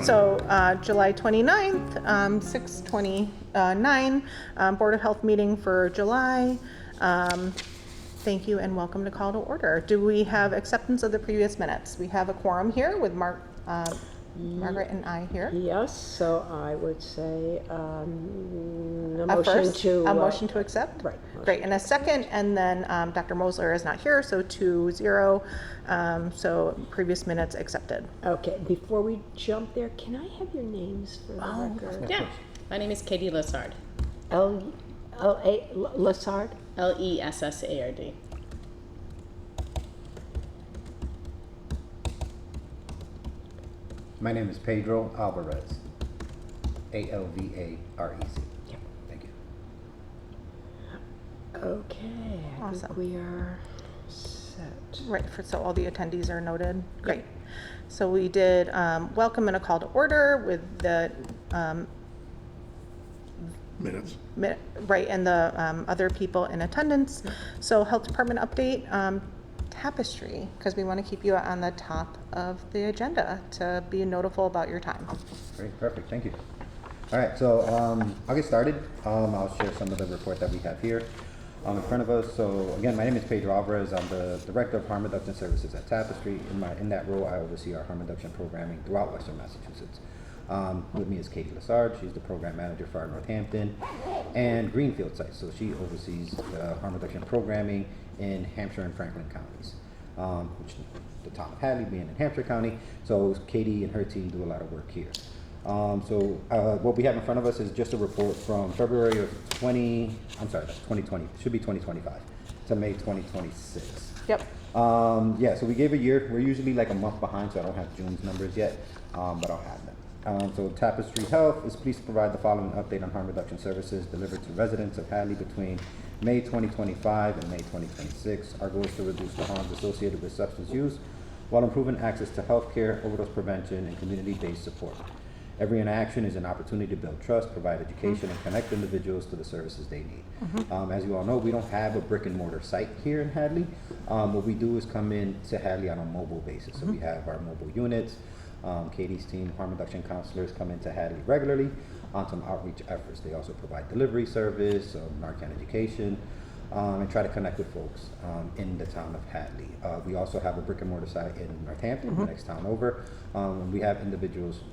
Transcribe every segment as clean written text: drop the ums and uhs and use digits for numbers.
So July 29th, 6:29, Board of Health meeting for July. Thank you and welcome to call to order. Do we have acceptance of the previous minutes? We have a quorum here with Margaret and I here. Yes, so I would say a motion to accept? Right. Great, and a second, and then Dr. Mosler is not here, so 2-0. So previous minutes accepted. Okay, before we jump there, can I have your names for the record? Yeah, my name is Katie Lessard. L-A Lessard? Lessard. My name is Pedro Alvarez. Alvarez. Yep. Thank you. Okay, I Awesome. think we are set. Right, so all the attendees are noted. Great. So we did welcome and a call to order with the Minutes. right, and the other people in attendance. So health department update, Tapestry, because we want to keep you on the top of the agenda to be notified about your time. Great, perfect, thank you. All right, so I'll get started. I'll share some of the report that we have here in front of us. So again, my name is Pedro Alvarez. I'm the Director of Harm Reduction Services at Tapestry. In that role, I oversee our harm reduction programming throughout Western Massachusetts. With me is Katie Lessard. She's the Program Manager for our Northampton and Greenfield sites. So she oversees the harm reduction programming in Hampshire and Franklin counties, which the town of Hadley being in Hampshire County. So Katie and her team do a lot of work here. What we have in front of us is just a report from February of 2020, it should be 2025, to May 2026. Yep. So we gave a year. We're usually like a month behind, so I don't have June's numbers yet, but I'll have them. So Tapestry Health is pleased to provide the following update on harm reduction services delivered to residents of Hadley between May 2025 and May 2026. Our goal is to reduce the harms associated with substance use while improving access to health care, overdose prevention, and community-based support. Every interaction is an opportunity to build trust, provide education, and connect individuals to the services they need. As you all know, we don't have a brick and mortar site here in Hadley. What we do is come in to Hadley on a mobile basis. So we have our mobile units. Katie's team, harm reduction counselors, come into Hadley regularly on some outreach efforts. They also provide delivery service, Narcan education, and try to connect with folks in the town of Hadley. We also have a brick and mortar site in Northampton, the next town over. We have individuals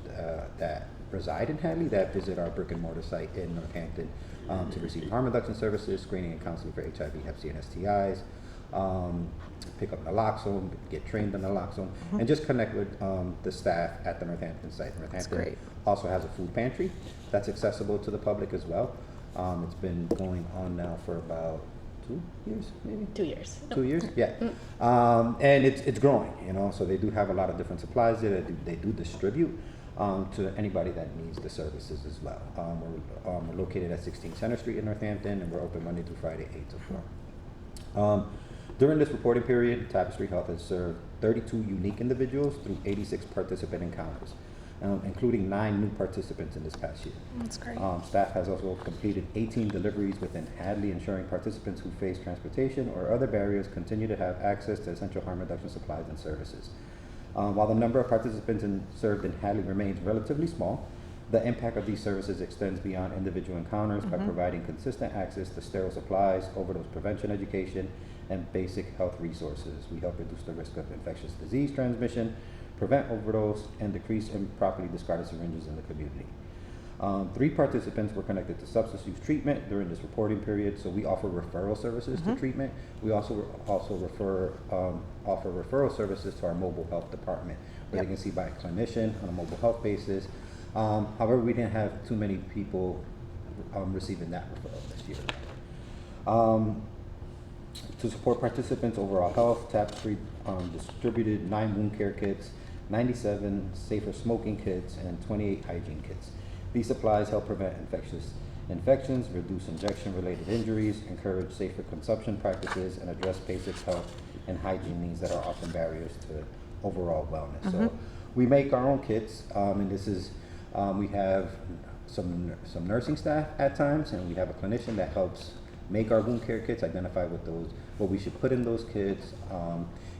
that reside in Hadley that visit our brick and mortar site in Northampton to receive harm reduction services, screening and counseling for HIV, Hep C, and STIs. Pick up naloxone, get trained on naloxone, and just connect with the staff at the Northampton site. Northampton also has a food pantry that's accessible to the public as well. It's been going on now for about 2 years, maybe? 2 years. 2 years, yeah. And it's growing, so they do have a lot of different supplies there that they do distribute to anybody that needs the services as well. We're located at 16 Center Street in Northampton, and we're open Monday through Friday, 8 to 4. During this reporting period, Tapestry Health has served 32 unique individuals through 86 participant encounters, including 9 new participants in this past year. That's great. Staff has also completed 18 deliveries within Hadley, ensuring participants who face transportation or other barriers continue to have access to essential harm reduction supplies and services. While the number of participants served in Hadley remains relatively small, the impact of these services extends beyond individual encounters by providing consistent access to sterile supplies, overdose prevention education, and basic health resources. We help reduce the risk of infectious disease transmission, prevent overdose, and decrease improperly discarded syringes in the community. 3 participants were connected to substance use treatment during this reporting period, so we offer referral services to treatment. We also offer referral services to our mobile health department, where they can see by a clinician on a mobile health basis. However, we didn't have too many people receiving that referral this year. To support participants' overall health, Tapestry distributed 9 wound care kits, 97 safer smoking kits, and 28 hygiene kits. These supplies help prevent infections, reduce injection-related injuries, encourage safer consumption practices, and address basic health and hygiene needs that are often barriers to overall wellness. So we make our own kits, and this is we have some nursing staff at times, and we have a clinician that helps make our wound care kits, identify what we should put in those kits,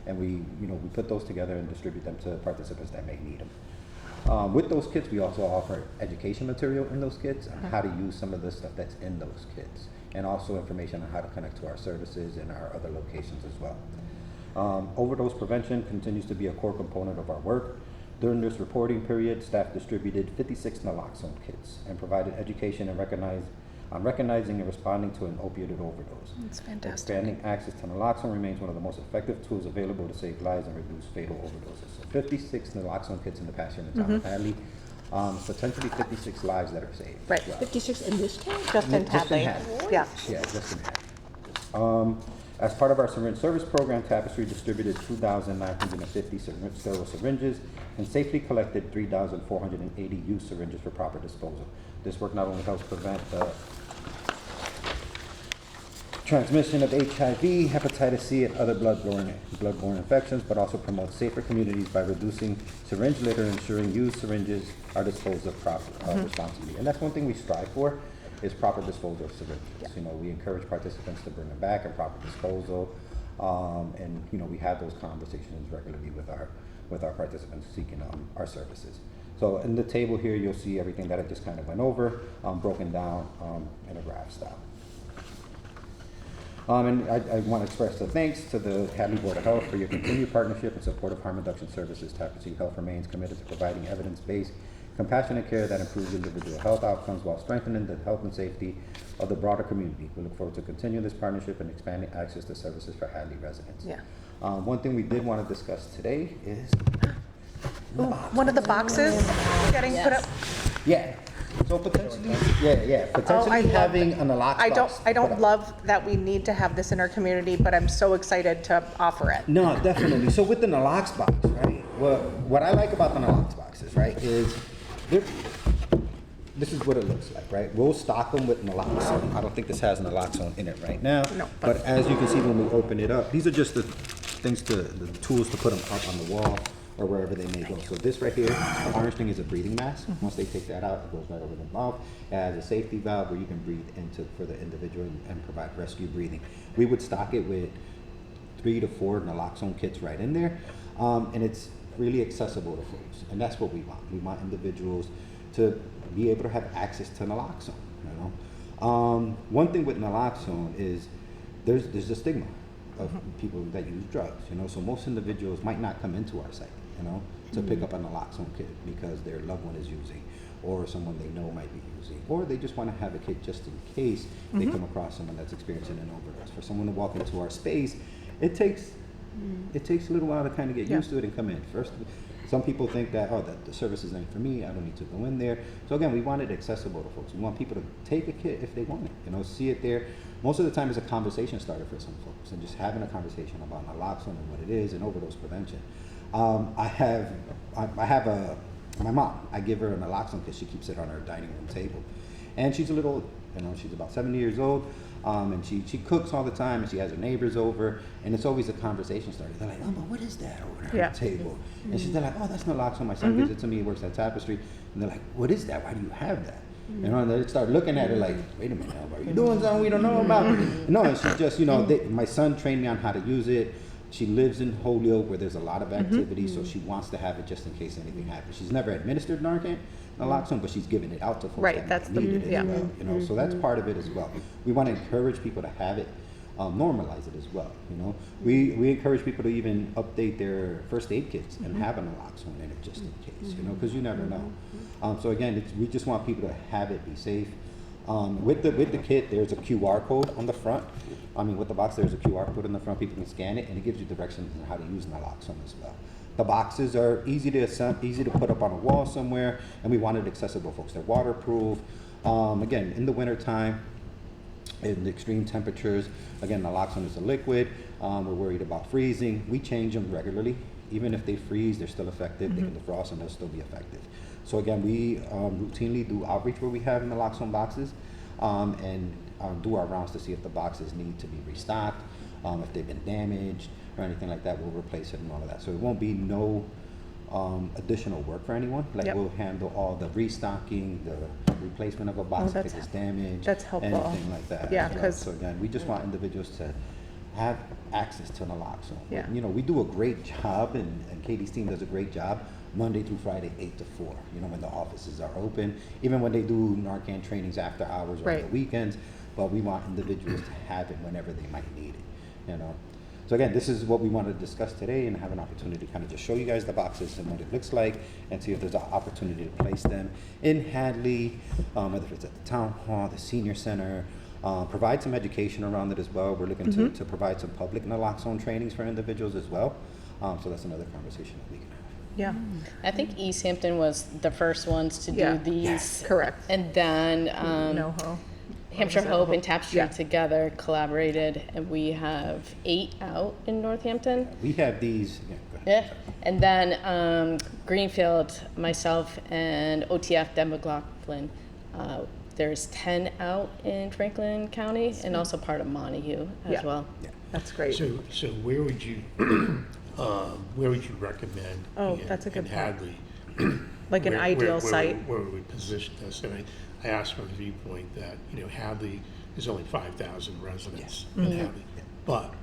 and we put those together and distribute them to participants that may need them. With those kits, we also offer education material in those kits on how to use some of the stuff that's in those kits, and also information on how to connect to our services and our other locations as well. Overdose prevention continues to be a core component of our work. During this reporting period, staff distributed 56 naloxone kits and provided education and recognizing and responding to an opioid overdose. That's fantastic. Expanding access to naloxone remains one of the most effective tools available to save lives and reduce fatal overdoses. So 56 naloxone kits in the past year in the town of Hadley. Potentially 56 lives that are saved. Right. as well. 56 in this town? Just in Just in Hadley. Hadley. Yeah. Yeah, just in Hadley. As part of our syringe service program, Tapestry distributed 2,950 sterile syringes and safely collected 3,480 used syringes for proper disposal. This work not only helps prevent the transmission of HIV, hepatitis C, and other bloodborne infections, but also promotes safer communities by reducing syringe litter, ensuring used syringes are disposed of responsibly. And that's one thing we strive for, is proper disposal of syringes. You know, we encourage participants to bring them back and proper disposal, and you know, we have those conversations regularly with our participants seeking our services. So in the table here, you'll see everything that I just kind of went over, broken down in a graph style. And I want to express the thanks to the Hadley Board of Health for your continued partnership and support of harm reduction services. Tapestry Health remains committed to providing evidence-based, compassionate care that improves individual health outcomes while strengthening the health and safety of the broader community. We look forward to continuing this partnership and expanding access to services for Hadley residents. Yeah. One thing we did want to discuss today is Ooh, one of the boxes getting put up. yeah. So potentially, potentially I love having an naloxone I box put don't up. love that we need to have this in our community, but I'm so excited to offer it. No, definitely. So with the nalox box, right? Well, what I like about the nalox boxes, right, is this is what it looks like, right? We'll stock them with naloxone. I don't think this has naloxone in it right now. No, But as you can see when we open it up, these are just the tools to put them up on the wall or wherever they may go. So this right here, the orange thing is a breathing mask. Once they take that out, it goes right over the mouth. It has a safety valve where you can breathe into for the individual and provide rescue breathing. We would stock it with 3 to 4 naloxone kits right in there, and it's really accessible to folks, and that's what we want. We want individuals to be able to have access to naloxone. You know, one thing with naloxone is there's a stigma of people that use drugs. You know, so most individuals might not come into our site, you know, to pick up a naloxone kit because their loved one is using, or someone they know might be using, or they just want to have a kit just in case they come across someone that's experiencing an overdose. For someone to walk into our space, it takes a little while to kind of get used to it and come in. First, some people think that, oh, that the services ain't for me, I don't need to go in there. So again, we want it accessible to folks. We want people to take a kit if they want it, you know, see it there. Most of the time it's a conversation starter for some folks, and just having a conversation about naloxone and what it is and overdose prevention. I have my mom, I give her a naloxone kit. She keeps it on her dining room table. And she's a little, you know, she's about 70 years old. And she cooks all the time, and she has her neighbors over, and it's always a conversation starter. They're like, oh, but what is that over there on the table? And they're like, oh, that's naloxone. My son gives it to me. He works at Tapestry. And they're like, what is that? Why do you have that? You know, and they start looking at it like, wait a minute, are you doing something we don't know about? No, and she's just, you know, my son trained me on how to use it. She lives in Holyoke where there's a lot of activity, so she wants to have it just in case anything happens. She's never administered naloxone, but she's given it out to folks Right, that that's might need the- it as well. You know, so that's part of it as well. We want to encourage people to have it, normalize it as well. You know, we encourage people to even update their first aid kits and have a naloxone in it just in case. You know, because you never know. So again, we just want people to have it, be safe. With the kit, there's a QR code on the front. With the box, there's a QR code in the front. People can scan it, and it gives you directions on how to use naloxone as well. The boxes are easy to put up on a wall somewhere, and we want it accessible, folks. They're waterproof. Again, in the wintertime, in the extreme temperatures, again, naloxone is a liquid. We're worried about freezing. We change them regularly. Even if they freeze, they're still effective. They can defrost, and they'll still be effective. So again, we routinely do outreach where we have naloxone boxes, and do our rounds to see if the boxes need to be restocked, if they've been damaged or anything like that. We'll replace it and all of that. So it won't be no additional work for anyone. Like we'll handle all the restocking, the replacement of a box if it's damaged, that's helpful. anything like that. Yeah, as well. 'cause- So again, we just want individuals to have access to naloxone. Yeah. You know, we do a great job, and Katie's team does a great job Monday through Friday, 8 to 4, you know, when the offices are open, even when they do Narcan trainings after hours or on the Right. weekends, but we want individuals to have it whenever they might need it, you know. So again, this is what we want to discuss today and have an opportunity to kind of just show you guys the boxes and what it looks like and see if there's an opportunity to place them in Hadley, whether it's at the town hall, the senior center, provide some education around it as well. We're looking to provide some public naloxone trainings for individuals as well. So that's another conversation that we can have. Yeah, I think East Hampton was the first ones to Yeah. do these. correct. And then NoHo. Hampshire Was it Hope Hope? and Tap Street Yeah. together collaborated, and we have 8 out in Northampton. We have these, yeah, go ahead. Yeah, and then Greenfield, myself, and OTF Deb McLaughlin. There's 10 out in Franklin County, and also part of Montague as Yeah. well. That's great. So where would you, where would you recommend? Oh, in- that's a good in point. Hadley? Like an ideal site. Where would we position this? And I asked from the viewpoint that, you know, Hadley is only 5,000 residents in Mm-hmm. Hadley. But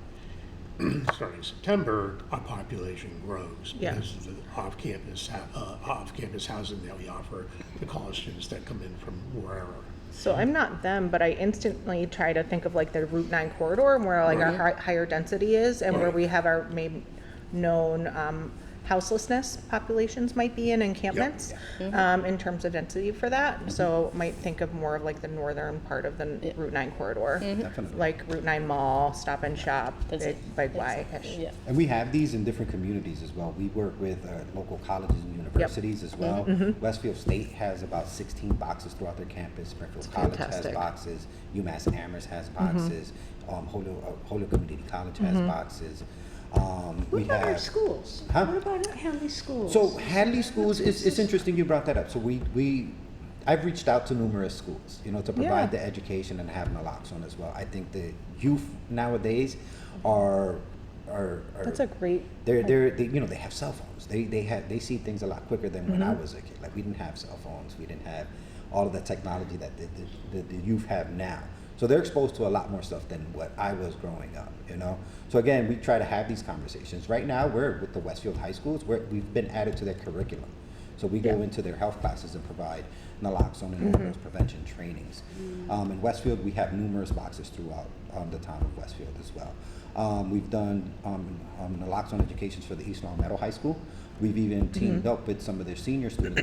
starting September, our population grows Yeah. because of the off-campus housing that we offer to college students that come in from wherever. So I'm not them, but I instantly try to think of like the Route 9 corridor and where like our higher density is and where Right. we have our maybe known houselessness populations might be in encampments in terms of density for that. So might think of more of like the northern part of the Route 9 corridor, Definitely. like Route 9 Mall, Stop and Shop, That's it. Big Y-ish. Yeah. And we have these in different communities as well. We work with local colleges and universities as well. Westfield State has about 16 boxes throughout their campus. Springfield College fantastic. has boxes. UMass Amherst has boxes. Holyoke Community College has boxes. What We about our have. schools? Huh? What about Hadley schools? So Hadley schools, it's interesting you brought that up. So I've reached out to numerous schools, you know, to provide Yeah. the education and have naloxone as well. I think the youth nowadays are That's a great, they you know, they have cell phones. They see things a lot quicker than when I was a kid. Like we didn't have cell phones. We didn't have all of the technology that the youth have now. So they're exposed to a lot more stuff than what I was growing up, you know? So again, we try to have these conversations. Right now, we're with the Westfield High Schools, we've been added to their curriculum. So we go into their health classes and provide naloxone and overdose prevention trainings. In Westfield, we have numerous boxes throughout the town of Westfield as well. We've done naloxone educations for the East Long Meadow High School. We've even teamed up with some of their senior students.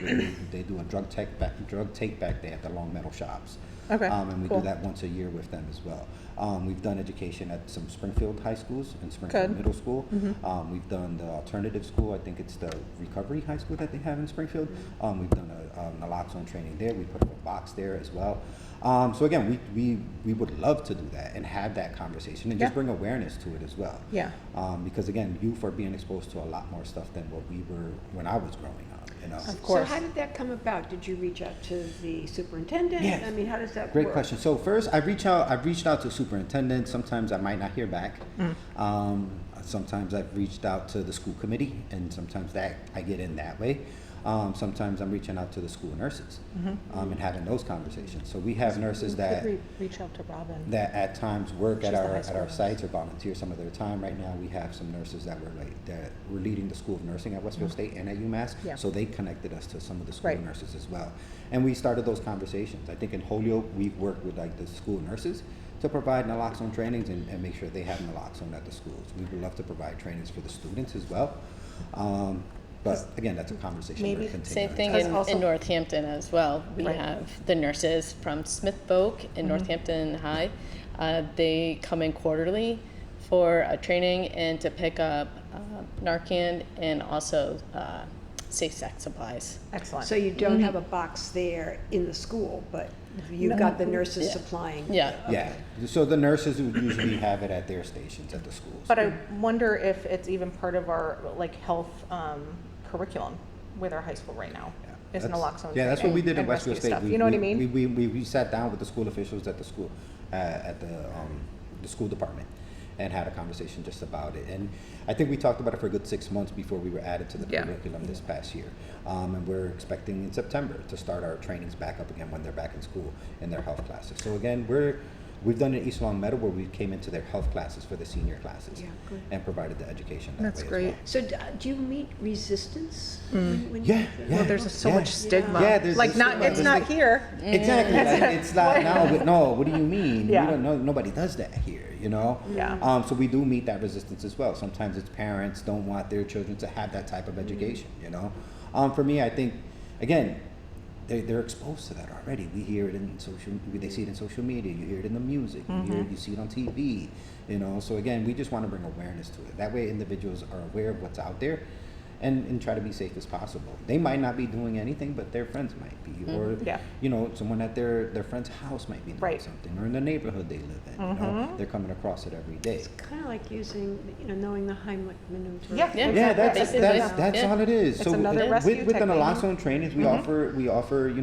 They do a drug take back day at the Long Meadow shops. Okay, And we cool. do that once a year with them as well. We've done education at some Springfield high schools and Springfield Good. Middle School. We've done the alternative school. I think it's the Recovery High School that they have in Springfield. We've done a naloxone training there. We put up a box there as well. So again, we would love to do that and have that conversation and just Yeah. bring awareness to it as well. Yeah. Because again, youth are being exposed to a lot more stuff than what we were when I was growing up. You know. Of course. So how did that come about? Did you reach out to the superintendent? Yeah. I mean, how does that work? Great question. So first, I've reached out to superintendent. Sometimes I might not hear back. Sometimes I've reached out to the school committee, and sometimes that I get in that way. Sometimes I'm reaching out to the school nurses and having those conversations. So we have nurses that reach out to Robin. that at times work She's at the high our school nurse. sites or volunteer some of their time. Right now, we have some nurses that were leading the School of Nursing at Westfield State and at UMass. Yeah. So they connected us to some of the school Right. nurses as well, and we started those conversations. I think in Holyoke, we've worked with like the school nurses to provide naloxone trainings and make sure they have naloxone at the schools. We would love to provide trainings for the students as well. But again, that's a conversation Maybe- we're continuing. Same thing That's in also- Northampton as well. We Right. have the nurses from Smith Folk in Northampton High. They come in quarterly for a training and to pick up Narcan and also safe sex supplies. Excellent. So you don't have a box there in the school, but you've got the nurses Yeah. supplying. Yeah. Yeah, so the nurses would usually have it at their stations at the schools. But I wonder if it's even part of our like health curriculum with our high school right now. Is That's- naloxone. Yeah, that's what we training did in and Westfield rescue State. stuff. You know what I mean? We sat down with the school officials at the school, at the school department and had a conversation just about it. And I think we talked about it for a good 6 months before we were added to the Yeah. curriculum this past year. And we're expecting in September to start our trainings back up again when they're back in school in their health classes. So again, We've done it in East Long Meadow where we came into their health classes for the senior classes Yeah, good. and provided the education that That's way great. as well. So do you meet resistance? when Yeah, you- yeah. Well, there's so Yeah. much stigma. Yeah, there's Like this not, stigma. it's There's not like- here. Exactly. Like, it's not now. But no, what do you mean? Yeah. We don't know. Nobody does that here. You know. Yeah. So we do meet that resistance as well. Sometimes it's parents don't want their children to have that type of education. You know. For me, I think, again, they're exposed to that already. We hear it in social. They see it in social media. You hear it in the music. You see it on TV. You know. So again, we just want to bring awareness to it. That way, individuals are aware of what's out there. And try to be safe as possible. They might not be doing anything, but their friends might be, or Yeah. you know, someone at their friend's house might be doing Right. something, or in the neighborhood they live in. You know, they're coming across it every day. Kind of like using, knowing the Heimlich maneuver. Yeah. Yeah. Yeah, that's Basically, that's yeah. all it is. It's another Yeah. rescue with the technique. naloxone trainings, we offer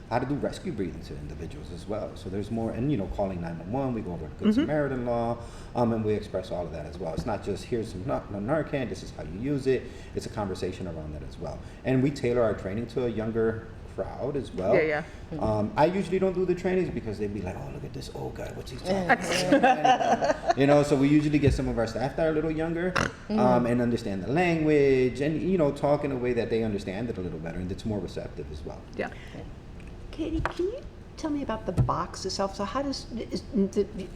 how to do rescue breathing to individuals as well. So there's more, and calling 911. We go over the Good Samaritan law, and we express all of that as well. It's not just here's some Narcan. This is how you use it. It's a conversation around that as well. And we tailor our training to a younger crowd as well. Yeah, I usually don't do the trainings because they'd be like, oh, look at this old guy. What's he talking about? So we usually get some of our staff that are a little younger and understand the language and, talk in a way that they understand it a little better and it's more receptive as well. Yeah. Katie, can you tell me about the box itself? So how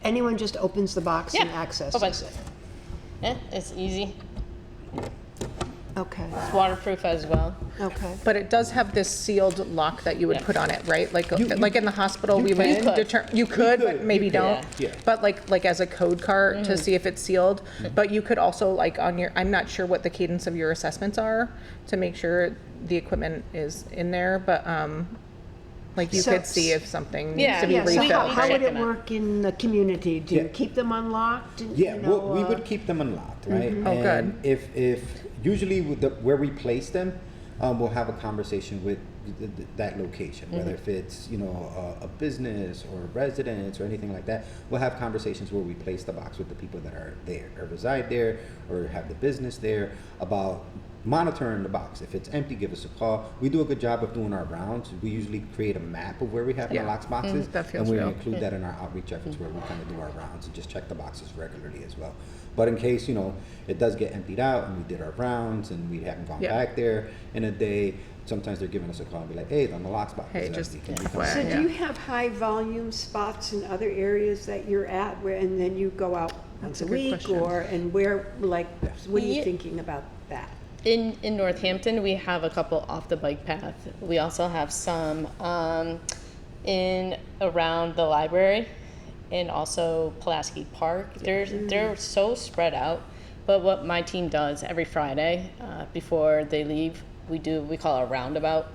anyone just opens the box and Yeah. accesses it? Yeah, it's easy. Okay, It's waterproof as well. okay. But it does have this sealed lock that you would Yeah. put on it, right? Like, You- like in the hospital, you we would can. determine, you could, but could, maybe you could. don't. Yeah. But like as a code card to see if it's sealed. But you could also like on your, I'm not sure what the cadence of your assessments are to make sure the equipment is in there, but like you So- could see if something needs Yeah, to be Yeah, so refilled. how would Check it them out. work in the community? Do you Yeah. keep them unlocked? And, Yeah, we uh, would keep them unlocked, right? Oh, good. And if usually with where we place them, we'll have a conversation with that location, whether if it's a business or a residence or anything like that. We'll have conversations where we place the box with the people that are there or reside there or have the business there about monitoring the box. If it's empty, give us a call. We do a good job of doing our rounds. We usually create a map of where we have Yeah. the lock boxes, that feels and we real. include that in our outreach efforts where we kind of do our rounds and just check the boxes regularly as well. But in case it does get emptied out and we did our rounds and we haven't gone Yeah. back there in a day, sometimes they're giving us a call and be like, hey, the lock box Hey, is just empty. Can you come FYI. So back?" do you have high volume spots in other areas that you're at and then you go out once a a good week question. and where, what are you Yeah. thinking about that? In Northampton, we have a couple off the bike path. We also have some in around the library and also Pulaski Park. They're so spread out. But what my team does every Friday before they leave, we call a roundabout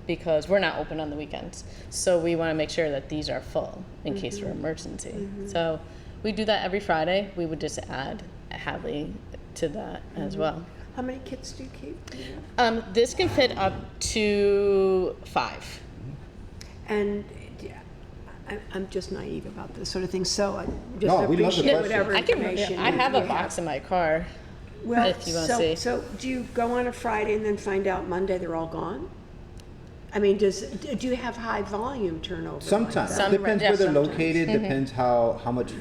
because we're not open on the weekends. So we want to make sure that these are full in case of emergency. So we do that every Friday. We would just add Hadley to that as well. How many kids do you keep? This can fit up to 5. And I'm just naive about this sort of thing, so I just No, we love the appreciate question. whatever information. I have a you box in my car. Well, if you wanna so, see. so do you go on a Friday and then find out Monday they're all gone? I mean, do you have high volume turnover? like Sometimes. that? Depends yeah, where they're sometimes. located, depends how much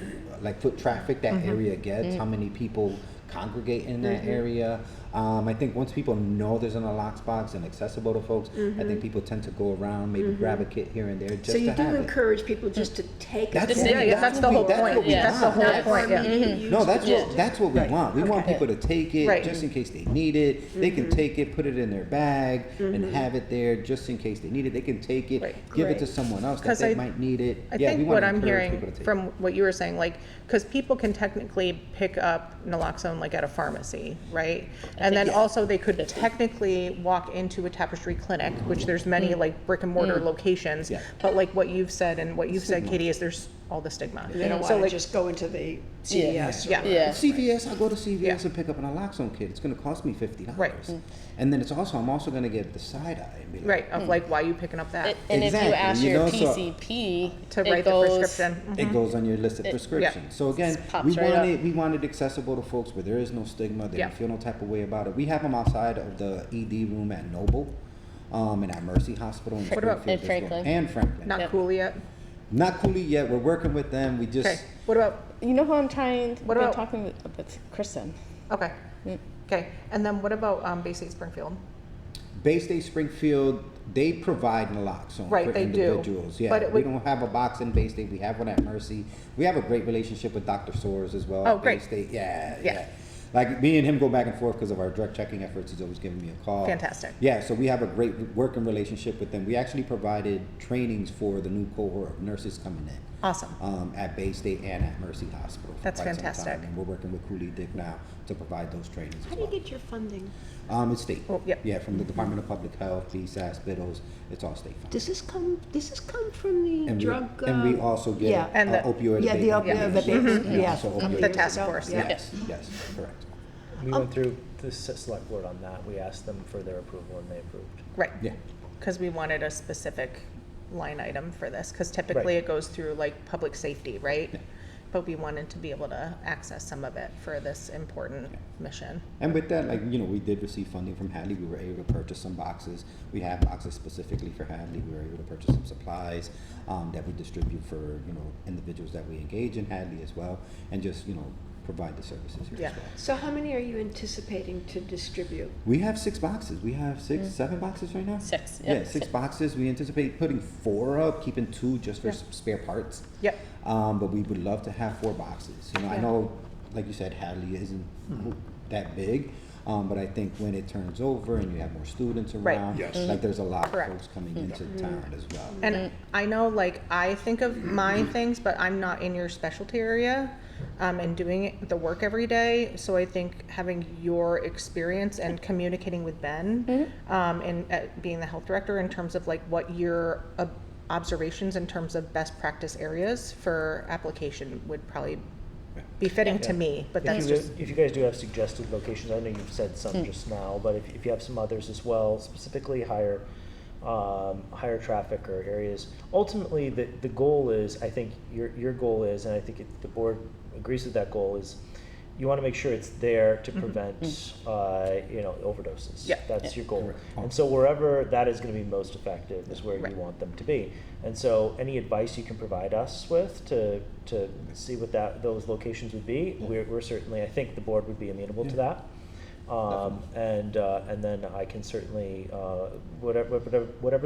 foot traffic that area gets, how many people congregate in that area. I think once people know there's an unlocked box and accessible to folks, I think people tend to go around, maybe grab a kit here and there just So to you do have it. encourage people just to take That's it? what- Yeah, that's the whole that's point. what we Yeah. That's the want. whole Not for point, yeah. immediate use, No, but just- that's what we want. We want Okay. people to take it Right. just in case they need it. They can take it, put it in their bag, and have it there just in case they need it. They can take it, Right. give it Great. to someone else that 'Cause they I- might need it. I Yeah, we think wanna what I'm encourage hearing people to take from it. what you were saying, like, because people can technically pick up naloxone like at a pharmacy, right? And then also they could technically walk into a Tapestry clinic, which there's many like brick and mortar locations. Yeah. But like what you've said and what you've said, Katie, is there's all the stigma. They don't So want to like, just go into the CVS. or Yeah. Yeah. CVS, I'll go to CVS Yeah. and pick up an naloxone kit. It's going to cost me $50. Right. And then I'm also going to get the side eye and be like, right, of like, why you picking up that? And if you Exactly, ask you your know, so- PCP, To it write the goes- prescription. it goes on your list of prescriptions. So again, Pops we right want up. we want it accessible to folks where there is no stigma. They Yeah. don't feel no type of way about it. We have them outside of the ED room at Noble, and at Mercy Hospital in What about- Springfield And as well. Franklin. And Franklin. Not Yep. cool yet? Not Cooley yet. We're working with them. We just. Okay, what about, You know who I'm What about- talking with Kristen. okay, okay, and then what about, Bay State Springfield? Bay State Springfield, they provide naloxone Right, for they do. individuals. Yeah, But it we would- don't have a box in Bay State. We have one at Mercy. We have a great relationship with Dr. Soares as well. Oh, at great. Bay State, yeah, Yeah. yeah. Like me and him go back and forth because of our drug checking efforts. He's always giving me a call. Fantastic. Yeah, so we have a great working relationship with them. We actually provided trainings for the new cohort of nurses coming in. Awesome. At Bay State and at Mercy Hospital. for That's quite some fantastic. time. And we're working with Cooley Dick now to provide those trainings How as do you well. get your funding? It's state. Oh, yep. Yeah, from the Department of Public Health, DSAS, BIDLs, it's all state funded. Does this come from the And drug? and we also get yeah. And the- opioid Yeah, the abatement opioid measures. abatement, yeah. So Couple opioid The task ago, force, yeah. Yes, yes, correct. We went through the select board on that. We asked them for their approval and they approved. Right. Yeah. Because we wanted a specific line item for this, because typically Right. it goes through like public safety, right? But we wanted to be able to access some of it for this important mission. And with that, like, we did receive funding from Hadley. We were able to purchase some boxes. We have boxes specifically for Hadley. We were able to purchase some supplies that we distribute for, individuals that we engage in Hadley as well, and just, provide the services here Yeah. as well. So how many are you anticipating to distribute? We have 6 boxes. We have 7 boxes right now? 6, Yeah, yep. 6 boxes. We anticipate putting 4 up, keeping 2 just for spare parts. Yep. But we would love to have 4 boxes. I Yeah. know, like you said, Hadley isn't that big. But I think when it turns over and you have more students Right. around, Yes. like there's a lot of Correct. folks coming into town as well. And I know, like, I think of my things, but I'm not in your specialty area, and doing the work every day. So I think having your experience and communicating with Ben, and being the health director in terms of like what your observations in terms of best practice areas for application would probably be fitting to Yeah. me, but that's just, If you guys do have suggested locations, I know you've said some just now, but if you have some others as well, specifically higher traffic or areas, ultimately the goal is, I think your goal is, and I think the board agrees with that goal, is you want to make sure it's there to prevent overdoses. Yeah. That's your goal. Correct. And so wherever that is going to be most effective is where Right. you want them to be. And so any advice you can provide us with to see what those locations would be, we're certainly, I think the board would be amenable to that. And then I can certainly, whatever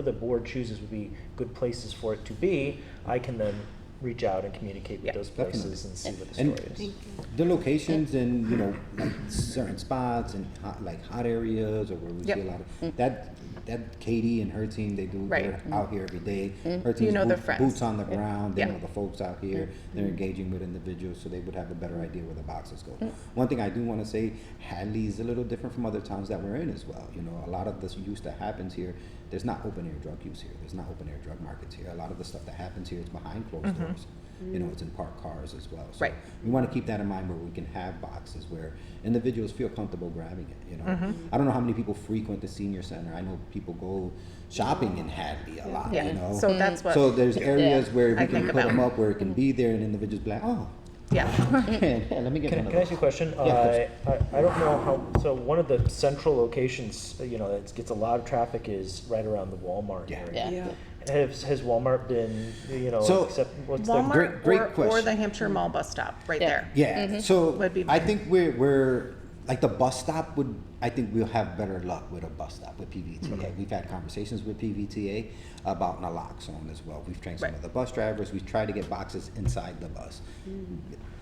the board chooses would be good places for it to be, I can then reach out and communicate with Yeah. those Definitely. places and see what the And story is. the locations in, like certain spots and hot areas or where we Yep. see a lot of, that Katie and her team, they're Right. out here every day. Her team's know their friends. boots on the ground, they Yeah. know the folks out here, they're engaging with individuals, so they would have a better idea where the boxes go. One thing I do want to say, Hadley is a little different from other towns that we're in as well. A lot of this use that happens here, there's not open air drug use here, there's not open air drug markets here. A lot of the stuff that happens here is behind closed doors. It's in parked cars as well. So Right. we want to keep that in mind where we can have boxes where individuals feel comfortable grabbing it. I don't know how many people frequent the senior center. I know people go shopping in Hadley a lot. yeah, so that's what, So there's areas where we I can think put them about. up where it can be there, and individuals be like, oh, yeah, yeah, let me get one Can of I ask you those. a question? Yeah, I don't know how, so one of the central locations, that gets a lot of traffic is right around the Walmart Yeah. area. Yeah. Has Walmart been, So, what's the? Walmart great or question. the Hampshire Mall bus stop, right Yeah. there. Yeah, so Would be I mine. think we're like the bus stop would. I think we'll have better luck with a bus stop with PVTA. We've had conversations with PVTA about naloxone as well. We've trained some Right. of the bus drivers. We've tried to get boxes inside the bus.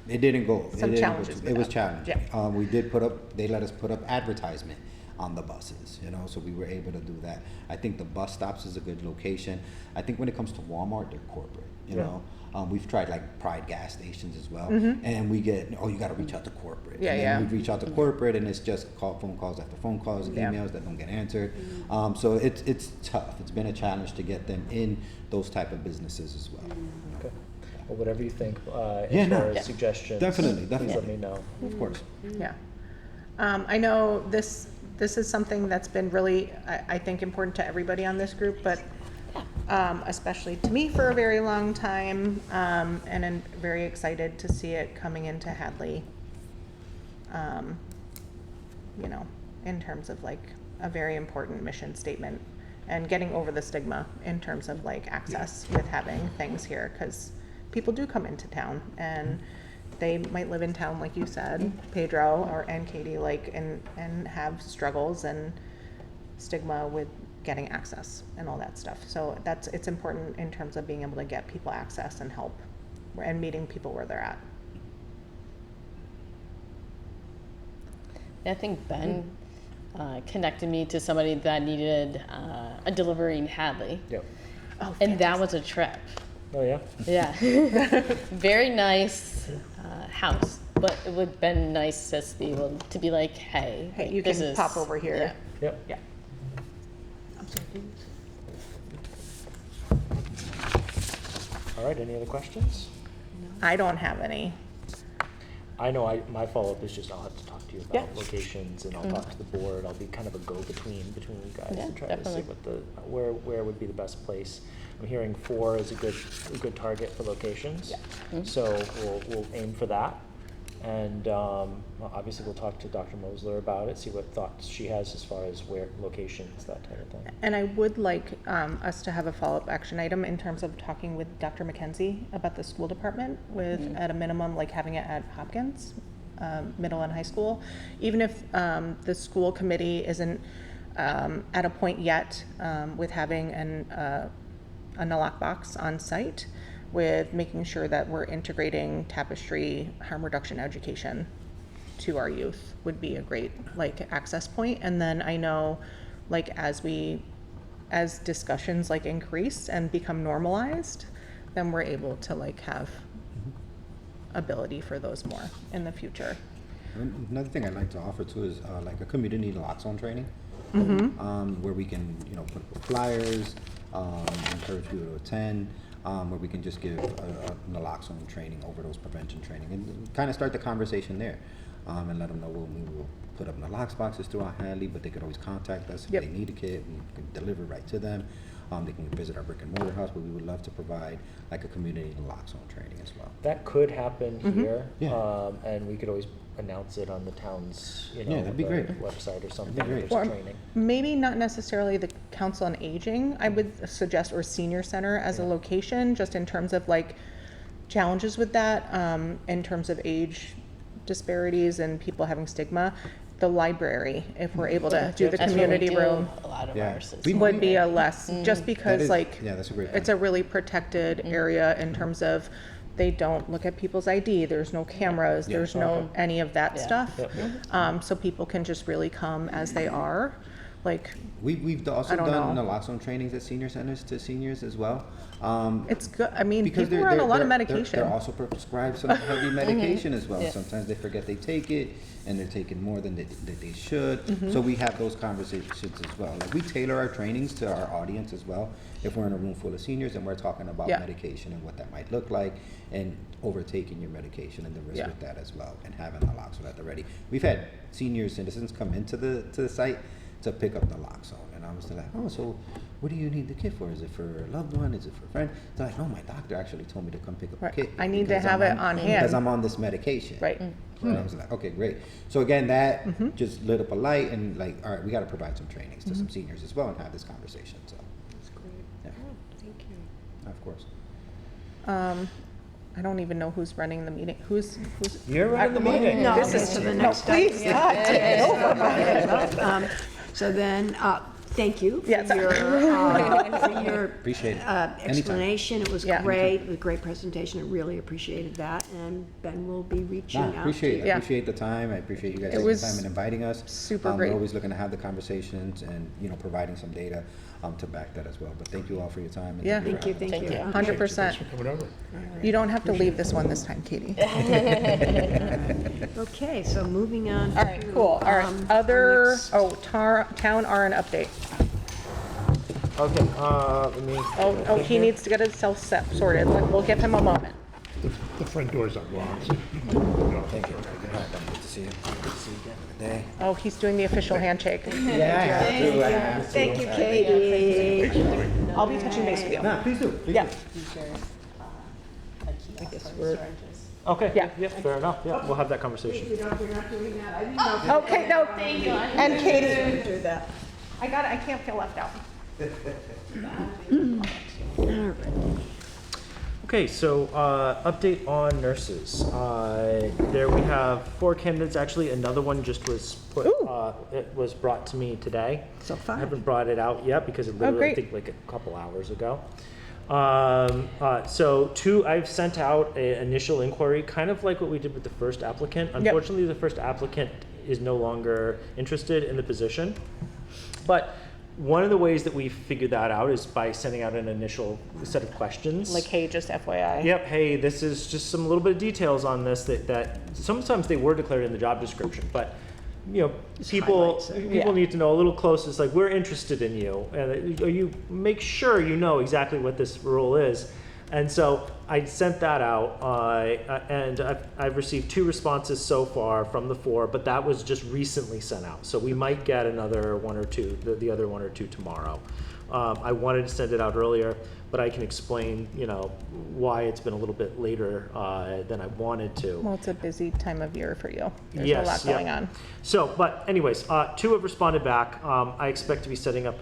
It didn't go. Some it didn't challenges Go, with it was that. challenging. Yeah. We did put up. They let us put up advertisement on the buses, so we were able to do that. I think the bus stops is a good location. I think when it comes to Walmart, they're corporate. We've tried like Pride gas stations as well, and we get, you got to reach out to corporate. Mm-hmm. Yeah, and yeah. then we reach out to corporate, and it's just phone calls after phone calls, Yeah. emails that don't get answered. So it's tough. It's been a challenge to get them in those type of businesses as well. Okay. Well, whatever you think, Yeah, as no. far as Yeah. suggestions. Definitely, Please let definitely. me know. Of course. Yeah. I know this is something that's been really, I think, important to everybody on this group, but especially to me for a very long time, and I'm very excited to see it coming into Hadley. In terms of like a very important mission statement and getting over the stigma in terms of like access with having things here, because people do come into town and they might live in town, like you said, Pedro and Katie, like, and have struggles and stigma with getting access and all that stuff. So it's important in terms of being able to get people access and help and meeting people where they're at. I think Ben connected me to somebody that needed a delivery in Hadley. Yep. Oh, And that was a trip. Oh, yeah? Yeah. Very nice house. But it would have been nice to be able to be like, hey, Hey, you this can is, pop over here. yeah. Yep. Yeah. All right, any other questions? I don't have any. I know my follow-up is just I'll have to talk to you about Yeah. Mm-hmm. locations, and I'll talk to the board. I'll be kind of a go-between between you guys Yeah, and try definitely. to see what where would be the best place. I'm hearing 4 is a good target for locations. Yeah. So we'll aim for that. And well, obviously we'll talk to Dr. Mosler about it, see what thoughts she has as far as where locations, that type of thing. And I would like us to have a follow-up action item in terms of talking with Dr. McKenzie about the school department with, at a minimum, like having it at Hopkins, middle and high school. Even if the school committee isn't at a point yet with having a Nalock box on site, with making sure that we're integrating Tapestry harm reduction education to our youth would be a great like access point. And then I know like as discussions like increase and become normalized, then we're able to like have ability for those more in the future. Another thing I'd like to offer too is like a community naloxone training, where we can, put up flyers, encourage people to attend, where we can just give a naloxone training, overdose prevention training, and kind of start the conversation there, and let them know when we will put up nalox boxes throughout Hadley, but they could always contact us if Yep. they need a kit. We can deliver right to them. They can visit our brick and mortar house, but we would love to provide like a community naloxone training as well. That could happen here, Yeah. and we could always announce it on the town's, Yeah, that'd be great. website or something. That'd be if great. There's Or training. maybe not necessarily the Council on Aging, I would suggest, or Senior Center as a location, just in terms of like challenges with that, in terms of age disparities and people having stigma. The library, if we're able to do the That's where we community do room, a lot of Yeah. ours. is- We- would be a less, just That because is- like, yeah, that's a great it's a really protected area in terms of they don't look at people's ID, there's no cameras, Yeah. there's no any of that Yeah. stuff. Yep, So people can just really come as they are, like, We've also I don't done know. naloxone trainings at senior centers to seniors as well. it's good, I mean, Because people are on a lot of they're medication. also prescribed some heavy medication as well. Yeah. Sometimes they forget they take it, and they're taking more than they should. Mm-hmm. So we have those conversations as well. Like we tailor our trainings to our audience as well. If we're in a room full of seniors and we're talking about Yeah. medication and what that might look like, and overtaking your medication and the risk Yeah. with that as well, and having naloxone at the ready. We've had senior citizens come into the site to pick up naloxone, and I was like, oh, so what do you need the kit for? Is it for a loved one? Is it for a friend? They're like, no, my doctor actually told me to come pick up Right. a kit. I need to because have I'm it on Because hand. I'm on this medication. Right. And I was like, okay, great. So again, that just lit up a light, and like, all right, we got to provide some trainings to some seniors as well and have this conversation. So, That's great. yeah, Thank you. of course. I don't even know who's running the meeting, who's. You're running the meeting. No, This okay, is, so the no, next please, item- God, take it over. So then, thank you Yeah, for your Appreciate it. Anytime. explanation. It was Yeah. great, it was a great presentation. I really appreciated that, and Ben will be reaching Nah, out to appreciate it. you. I Yeah. appreciate the time. I appreciate you guys It taking was the time and inviting us. super great. We're always looking to have the conversations and, providing some data to back that as well. But thank you all for your time. and Yeah. for Thank you, having us. thank you. 100%. Thanks for coming over. You don't have to leave this one this time, Katie. Okay, so moving on. All right, to, cool. All right, our other, next- town RN update. Okay, let me. Oh, he needs to get himself sorted. We'll give him a moment. The front door's unlocked. Thank you. Good to see you. Good to see you again. Good day. Oh, he's doing the official handshake. Thank you, Katie. I'll be touching base with you. No, please do. Please Yeah. do. Okay, Yeah. yeah, fair enough, yeah, we'll have that conversation. You're not doing that. I didn't know if Okay, no, and Katie. I got it, I can't feel left out. All right. Okay, so update on nurses. There we have 4 candidates. Actually, another one just was put. It was brought to me today. So I 5. haven't brought it out yet because it literally, I great. think, like a couple hours ago. So 2, I've sent out an initial inquiry, kind of like what we did with the first applicant. Unfortunately, the first applicant is no longer interested in the position. But one of the ways that we figured that out is by sending out an initial set of questions. Like, hey, just FYI. Yep, hey, this is just some little bit of details on this that sometimes they were declared in the job description, but people highlights it. Yeah. need to know a little closer. It's like, we're interested in you, and you make sure you know exactly what this role is. And so I sent that out, and I've received 2 responses so far from the 4, but that was just recently sent out. So we might get another 1 or 2, the other 1 or 2 tomorrow. I wanted to send it out earlier, but I can explain, why it's been a little bit later than I wanted to. Well, it's a busy time of year for you. There's Yes, a lot yep. going on. So, but anyways, 2 have responded back. I expect to be setting up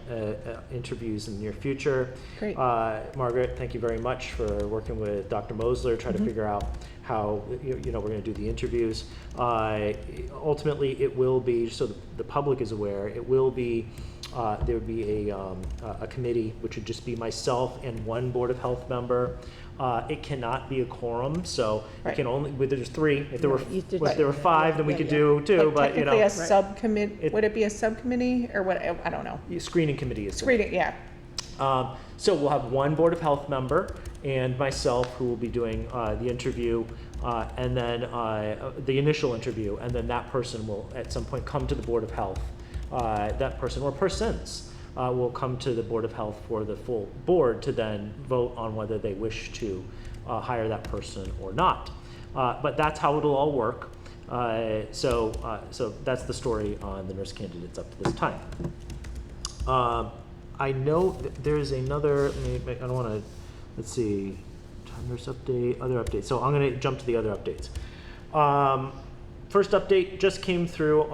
interviews in the near future. Great. Margaret, thank you very much for working with Dr. Mosler, try to figure out how we're going to do the interviews. Ultimately, it will be, just so the public is aware, it will be there would be a committee, which would just be myself and 1 Board of Health member. It cannot be a quorum, so it can only, there's 3. If there were, if there were 5, then we could do 2, Like, but technically a subcommittee, would it be a subcommittee or what? I don't know. screening committee is. Read yeah. So we'll have 1 Board of Health member and myself who will be doing the interview, and then the initial interview, and then that person will at some point come to the Board of Health. That person or persons will come to the Board of Health for the full board to then vote on whether they wish to hire that person or not. But that's how it'll all work. So that's the story on the nurse candidates up to this time. I know there's another, I don't want to, let's see, nurse update, other updates. So I'm going to jump to the other updates. First update just came through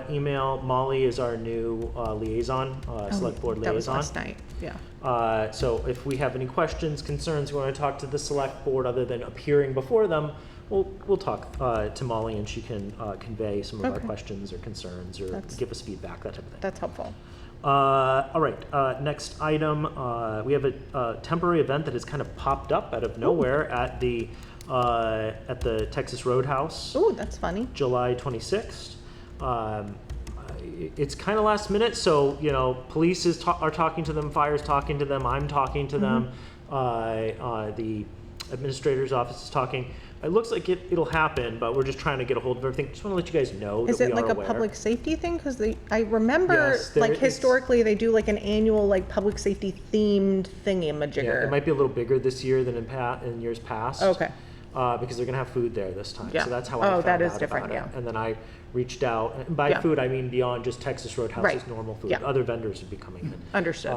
email. Molly is our new liaison, select board liaison. That was last night, yeah. So if we have any questions, concerns, we want to talk to the select board other than appearing before them, we'll talk to Molly and she can convey some of our Okay. questions or concerns or give us feedback, that type of thing. That's helpful. All right, next item, we have a temporary event that has kind of popped up out of nowhere at the Texas Roadhouse. Ooh, that's funny. July 26th. It's kind of last minute, so police are talking to them, fire's talking to them, I'm talking to them, the administrator's office is talking. It looks like it'll happen, but we're just trying to get a hold of everything. Just want to let you guys know Is that it we like are a aware. public safety thing? Because I remember, Yes, there like, is- historically, they do like an annual, like, public safety themed thingy-majigger. Yeah, it might be a little bigger this year than in years past. Okay. Because they're gonna have food there this time. Yeah. So that's how Oh, I found that is out different, about it. yeah. And then I reached out, and by Yeah. food I mean beyond just Texas Roadhouse's Right. normal food. Yeah. Other vendors would be coming in. Understood.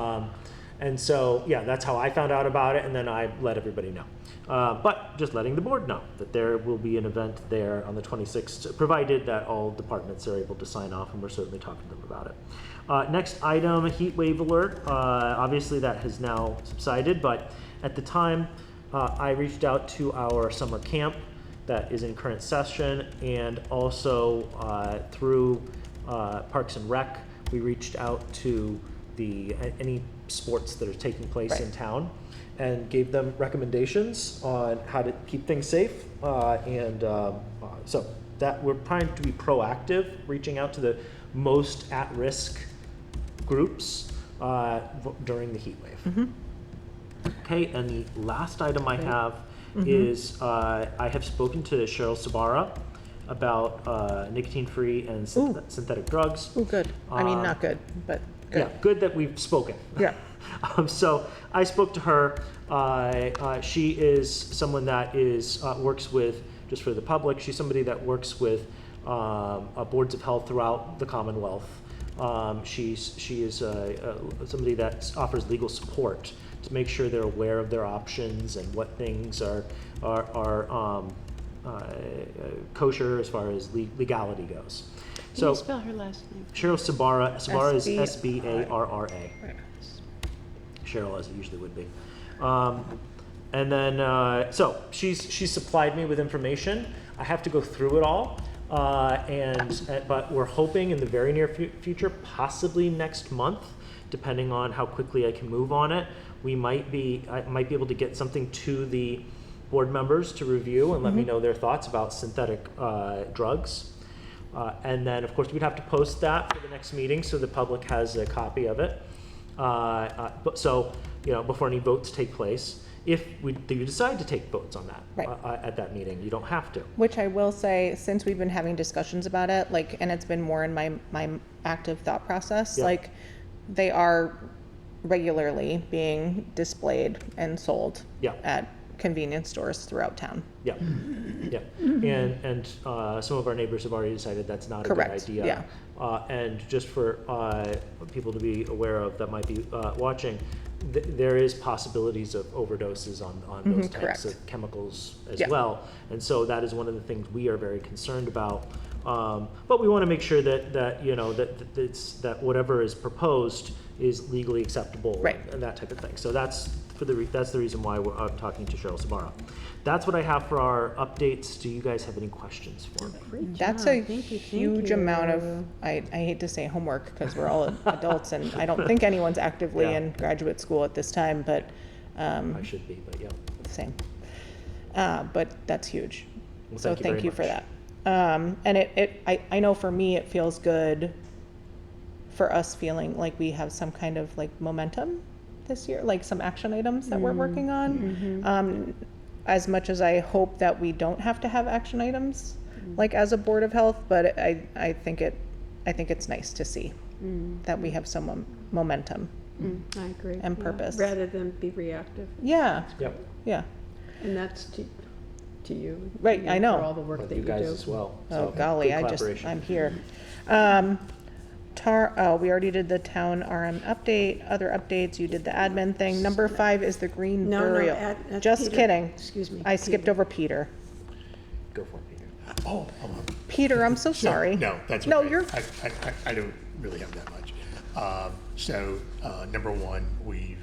And so, yeah, that's how I found out about it, and then I let everybody know. But just letting the board know that there will be an event there on the 26th, provided that all departments are able to sign off, and we're certainly talking to them about it. Next item, heat wave alert. Obviously that has now subsided, but at the time, I reached out to our summer camp that is in current session, and also through Parks and Rec, we reached out to any sports that are taking place in town and gave them recommendations on how to keep things safe. So that we're trying to be proactive, reaching out to the most at-risk groups during the heat wave. Okay, and the last item I have is I have spoken to Cheryl Sabara about nicotine-free and synthetic drugs. Oh, good. I mean, not good, but good. Yeah, good that we've spoken. Yeah. So I spoke to her. She is someone that works with, just for the public, she's somebody that works with boards of health throughout the Commonwealth. She is somebody that offers legal support to make sure they're aware of their options and what things are kosher as far as legality goes. Can you spell her last name? Cheryl Sabara. Sabara is S-B- S-B-A-R-R-A. Cheryl, as it usually would be. And then, so she's supplied me with information. I have to go through it all. But we're hoping in the very near future, possibly next month, depending on how quickly I can move on it, I might be able to get something to the board members to review and let me know their thoughts about synthetic drugs. And then, of course, we'd have to post that for the next meeting so the public has a copy of it. So, before any votes take place, if we do decide to take votes on that Right. At that meeting, you don't have to. Which I will say, since we've been having discussions about it, like, and it's been more in my active thought process, Yeah. like, they are regularly being displayed and sold Yeah. at convenience stores throughout town. Yeah, yeah, and some of our neighbors have already decided that's not a good Correct, idea. yeah. And just for people to be aware of that might be watching, there is possibilities of overdoses on those types correct. of chemicals as Yeah. well, and so that is one of the things we are very concerned about. But we want to make sure that whatever is proposed is legally acceptable, Right. and that type of thing. So that's the reason why I'm talking to Cheryl Sabara. That's what I have for our updates. Do you guys have any questions for me? That's a huge amount of, I hate to say homework, because we're all adults, and I don't think anyone's actively Yeah. in graduate school at this time, but, I should be, but yeah. same. But that's huge. Well, So thank you thank very you for much. that. And I know for me, it feels good for us feeling like we have some kind of like momentum this year, like some action items that we're working on. As much as I hope that we don't have to have action items, like as a Board of Health, but I think it's nice to see that we have some momentum. I agree. And yeah. purpose. Rather than be reactive. Yeah, Yep. yeah. And that's to you. Right, you I know. For all the work With that you you guys do. as well. Oh So, golly, good I'm collaboration. here. We already did the town RM update, other updates, you did the admin thing. Number 5 is the green No, burial. that's Just Peter. kidding. Excuse me, I skipped Peter. over Peter. Go for it, Peter. Oh, Peter, I'm so sorry. No, that's No, okay. you're, I don't really have that much. Number one, we're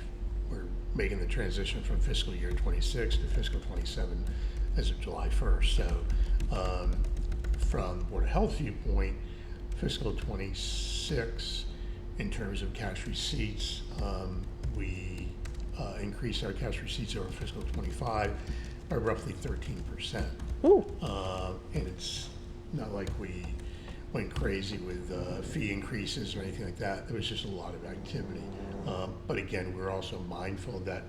making the transition from fiscal year 26 to fiscal 27 as of July 1st. So, from Board of Health viewpoint, fiscal 26, in terms of cash receipts, we increased our cash receipts over fiscal 25 by roughly 13%. ooh, And it's not like we went crazy with fee increases or anything like that. There was just a lot of activity. But again, we're also mindful that,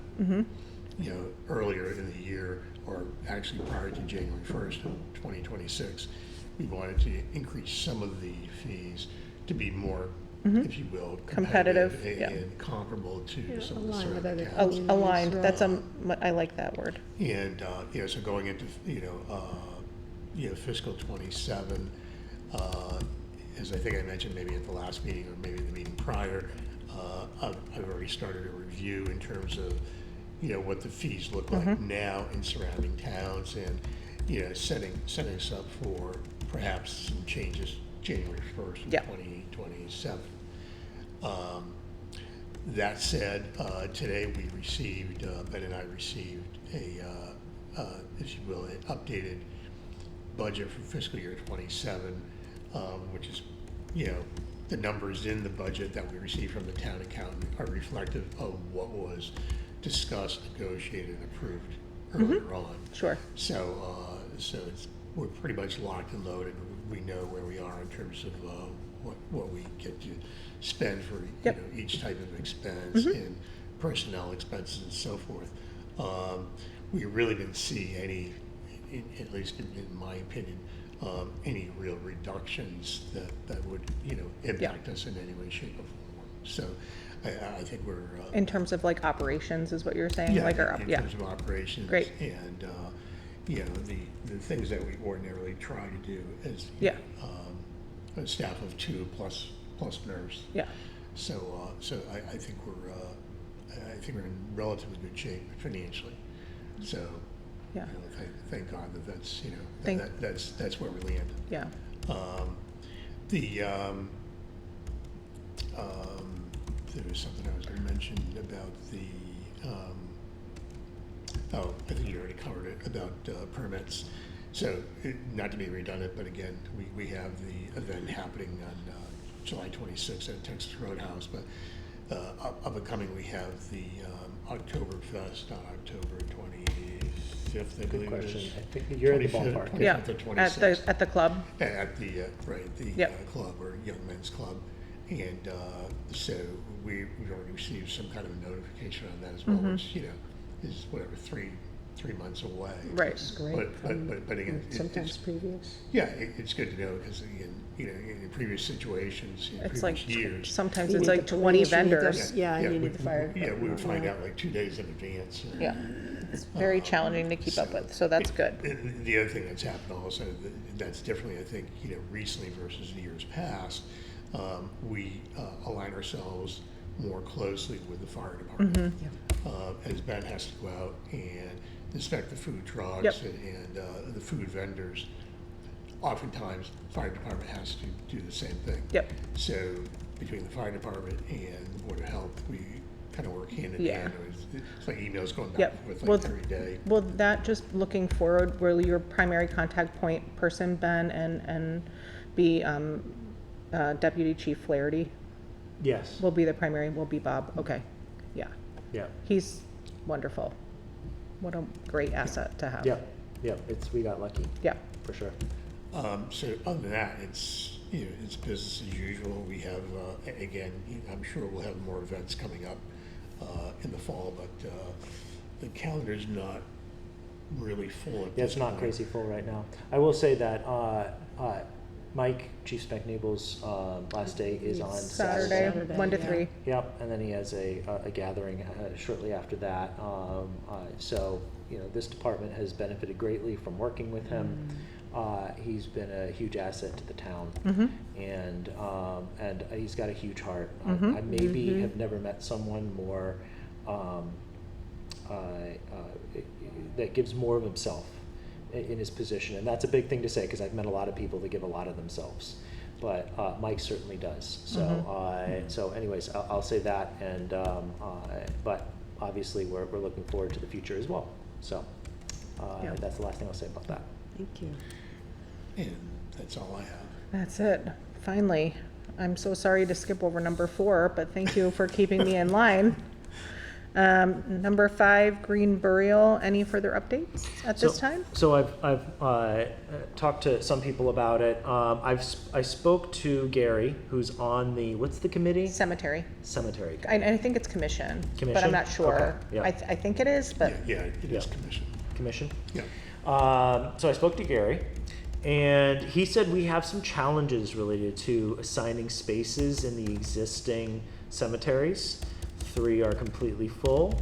earlier in the year, or actually prior to January 1st of 2026, we wanted to increase some of the fees to be more, if you will, Competitive, competitive yeah. and comparable to some of the align with surrounding other towns. aligned, right. that's I like that word. And, so going into, fiscal 27, as I think I mentioned maybe at the last meeting or maybe the meeting prior, I've already started a review in terms of, what the fees look like now in surrounding towns and, setting us up for perhaps some changes January 1st of Yeah. 2027. That said, today we received, Ben and I received if you will, an updated budget for fiscal year 27, which is, the numbers in the budget that we received from the town accountant are reflective of what was discussed, negotiated, and approved earlier on. Sure. So, we're pretty much locked and loaded. We know where we are in terms of what we get to spend for Yep. each type of expense and personnel expenses and so forth. We really didn't see any, at least in my opinion, any real reductions that would impact us in any way, shape, or form. So, I think we're In terms of like operations is what you're saying? yeah, Like, in terms of operations. Great. And, the things that we ordinarily try to do is, Yeah. a staff of 2 plus nurse. Yeah, So, I think we're in relatively good shape financially. So, yeah, thank God that's, Thank- that's where we landed. yeah. There was something I was gonna mention. mentioned about oh, I think you already covered it, about permits. So, not to be redundant, but again, we have the event happening on July 26th at Texas Roadhouse, but up and coming, we have the Oktoberfest on October 25th, I believe it question. is. I think you're in the 25th, ballpark. 25th Yeah, or at 26th. the club. At the, right, the Yep. club, or Young Men's Club. And so we've already received some kind of a notification on that as well, which, is whatever, three months away. Right. But again, Sometimes previous. yeah, it's good to know, because again, in previous situations, in It's previous like, years. sometimes You it's need like the 20 police, you need the- vendors. Yeah, you we- need the fire. Yeah, we would find Yeah. out like 2 days in advance. Yeah, it's very challenging to keep up with, so that's good. And the other thing that's happened also, that's differently, I think, recently versus years past, we align ourselves more closely with the fire department. As Ben has to go out and inspect the food trucks Yep. and the food vendors. Oftentimes, fire department has to do the same thing. Yep. So between the fire department and the Board of Health, we kind of work hand in Yeah. hand. It's like emails going back Yep. and forth Well, like every day. Will that, just looking forward, will your primary contact point person, Ben, and be Deputy Chief Flaherty? Yes. Will be the primary, will be Bob? Okay, yeah. Yeah. He's wonderful. What a great asset to have. Yeah. Yeah. We got lucky Yeah. for sure. So other than that, it's business as usual. We have again, I'm sure we'll have more events coming up in the fall, but the calendar's not really full. At Yeah, it's this not point. crazy full right now. I will say that Mike, Chief Spec Nable's last day is on Saturday, Saturday, 1 to yeah. 3. Yep, and then he has a gathering shortly after that. So, this department has benefited greatly from working with him. He's been a huge asset to the town, and he's got a huge heart. I maybe have never met someone more that gives more of himself in his position, and that's a big thing to say, because I've met a lot of people that give a lot of themselves, but Mike certainly does. So anyways, I'll say that, and but obviously we're looking forward to the future as well. So Yeah. that's the last thing I'll say about that. Thank you. And that's all I have. That's it, finally. I'm so sorry to skip over number 4, but thank you for keeping me in line. Number 5, Green Burial, any further updates at this time? So I've talked to some people about it. I spoke to Gary, who's on the, what's the committee? Cemetery. Cemetery. I think it's commission, but Commission? I'm not sure. Okay, yeah. I think it is, but Yeah, it is Yeah. commission. Commission. Yeah. So I spoke to Gary, and he said we have some challenges related to assigning spaces in the existing cemeteries. 3 are completely full.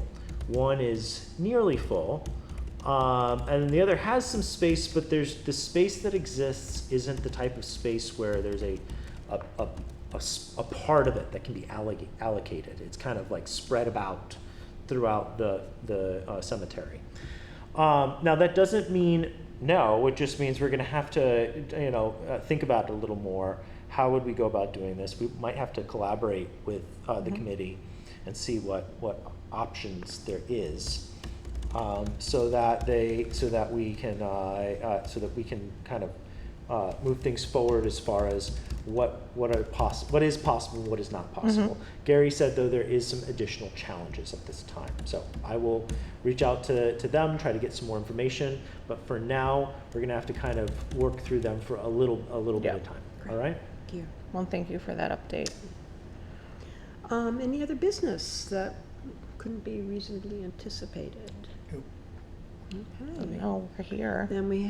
1 is nearly full. And the other has some space, but there's the space that exists isn't the type of space where there's a part of it that can be allocated. It's kind of like spread about throughout the cemetery. Now that doesn't mean no. It just means we're going to have to, think about it a little more. How would we go about doing this? We might have to collaborate with the committee and see what options there is, so that we can kind of move things forward as far as what is possible, what is not possible. Gary said, though, there is some additional challenges at this time. So I will reach out to them, try to get some more information. But for now, we're going to have to kind of work through them for a little bit Yeah. of time. All right. Thank you. well, thank you for that update. Any other business that couldn't be reasonably anticipated? Nope. Okay. No, we're here. Then do we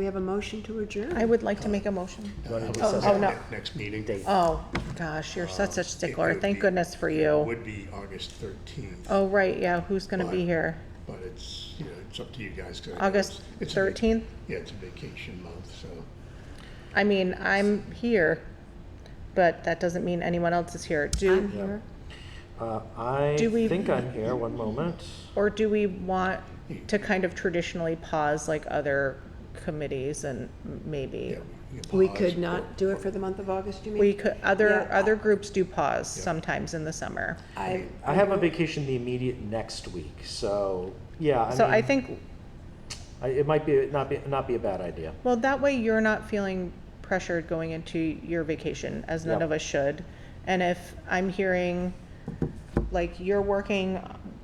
have a motion to adjourn? I would like to make a motion. You wanna How recess? about Oh, no. Next meeting? Date. Oh, gosh, you're such a It stickler. would Thank be- goodness for It you. would be August 13th. Oh, right, yeah, who's gonna be But- here? But it's, it's up to you guys. 'cause I know August it's a vac- 13th? Yeah, it's a vacation month, so. I mean, I'm here, but that doesn't mean anyone else is here. I'm here. I Do we- think I'm here. One moment. Or do we want to kind of traditionally pause like other committees and maybe? Yeah, you can We pause could or- not do it for the month of August, you mean? We could, other, Yeah. other groups do pause Yeah. sometimes in the summer. I have a will- vacation the immediate next week, so, yeah, So I mean, think, it might be, not be a bad idea. well, that way you're not feeling pressured going into your vacation, as none Yep. of us should. And if I'm hearing, like, you're working,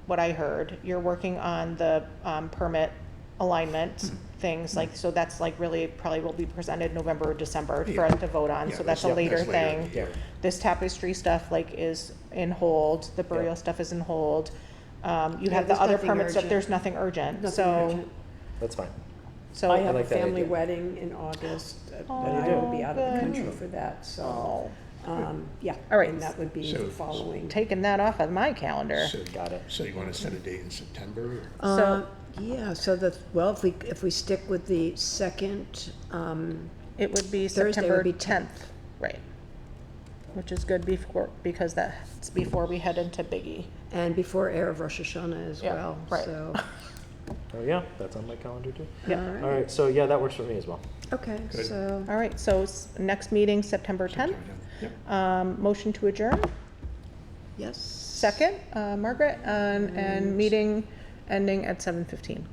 what I heard, you're working on the permit alignment Mm-hmm. things, like, so that's like really probably will be presented November or December for Yeah. us to vote on, Yeah, so that's a yeah, later that's later in thing. the year. This tapestry stuff like is in hold, the burial Yeah. stuff is in hold. You Yeah, have the there's other nothing permit stuff, urgent. there's nothing urgent, Nothing so, urgent. That's fine. so. I have a like that family idea. wedding in August, and Oh, I will be out of the good. country for that, so, Oh, yeah. All right. And that would be So- following. taking that off of my calendar. So- Got it. So you want to set a date in September? or- Uh, yeah, so that, well, if we stick with the second, It would be Thursday would September be 10th, right? Which is good before, because that's before we head into Biggie. and before Erev Rosh Hashanah as Yeah, well, right. so, Oh, yeah, that's on my calendar too. Yeah. all All right. right, so yeah, that works for me as well. Okay, Good. so, All right, so next meeting, September 10th. Yep. Motion to adjourn, yes. second, Margaret, and meeting ending at 7:15.